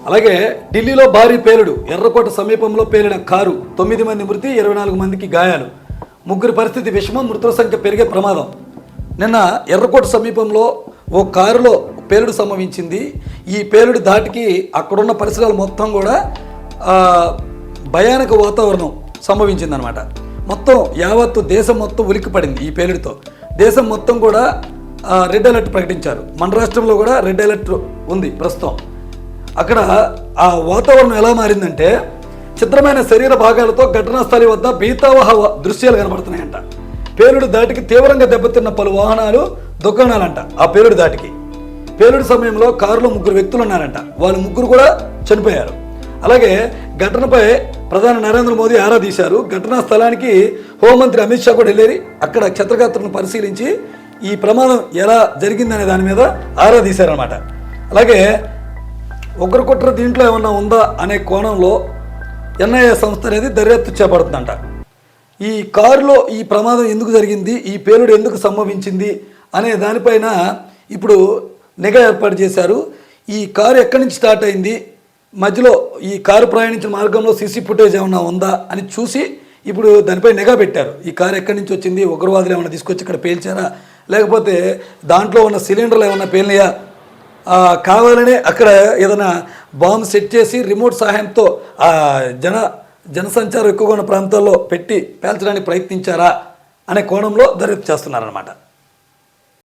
అలాగే ఢిల్లీలో భారీ పేలుడు, ఎర్రకోట సమీపంలో పేలిన కారు, 9 మంది మృతి, 24 మందికి గాయాలు, ముగ్గురి పరిస్థితి విషమం, మృతుల సంఖ్య పెరిగే ప్రమాదం. నిన్న ఎర్రకోట సమీపంలో ఓ కారులో పేలుడు సంభవించింది. ఈ పేలుడు ధాటికి అక్కడున్న పరిసరాలు మొత్తం కూడా భయానక వాతావరణం సంభవించిందనమాట. మొత్తం యావత్తు దేశం మొత్తం ఉలిక్కిపడింది ఈ పేలుడుతో. దేశం మొత్తం కూడా రెడ్ అలర్ట్ ప్రకటించారు. మన రాష్ట్రంలో కూడా రెడ్ అలర్ట్ ఉంది ప్రస్తుతం. అక్కడ ఆ వాతావరణం ఎలా మారిందంటే చిత్రమైన శరీర భాగాలతో ఘటనా స్థలి వద్ద భీతావహ దృశ్యాలు కనబడుతున్నాయంట. పేలుడు దాటికి తీవ్రంగా దెబ్బతిన్న పలు వాహనాలు, దుకాణాలంట. ఆ పేలుడు దాటికి పేలుడు సమయంలో కారులో 3 వ్యక్తులు ఉన్నారంట. వాళ్ళు 3 కూడా చనిపోయారు. అలాగే ఘటనపై ప్రధాని నరేంద్ర మోదీ ఆరా తీశారు. ఘటనా స్థలానికి హోంమంత్రి అమిత్ షా కూడా వెళ్ళారు. అక్కడ క్షతగాత్రను పరిశీలించి ఈ ప్రమాదం ఎలా జరిగిందనే దాని మీద ఆరా తీశారనమాట. అలాగే ఒకరి కుట్ర దీంట్లో ఏమన్నా ఉందా అనే కోణంలో ఎన్ఐఏ సంస్థ అనేది దర్యాప్తు చేపడుతుందంట. ఈ కారులో ఈ ప్రమాదం ఎందుకు జరిగింది, ఈ పేలుడు ఎందుకు సంభవించింది అనే దానిపైన ఇప్పుడు నిఘా ఏర్పాటు చేశారు. ఈ కారు ఎక్కడి నుంచి స్టార్ట్ అయింది, మధ్యలో ఈ కారు ప్రయాణించిన మార్గంలో సీసీ ఫుటేజ్ ఏమన్నా ఉందా అని చూసి ఇప్పుడు దానిపై నిఘా పెట్టారు. ఈ కారు ఎక్కడి నుంచి వచ్చింది, ఉగ్రవాదులు ఏమైనా తీసుకొచ్చి ఇక్కడ పేల్చారా, లేకపోతే దాంట్లో ఉన్న సిలిండర్లు ఏమన్నా పేలినాయా, కావాలనే అక్కడ ఏదైనా బాంబు సెట్ చేసి రిమోట్ సహాయంతో జనసంచారం ఎక్కువగా ఉన్న ప్రాంతాల్లో పెట్టి పేల్చడానికి ప్రయత్నించారా అనే కోణంలో దర్యాప్తు చేస్తున్నారన్నమాట.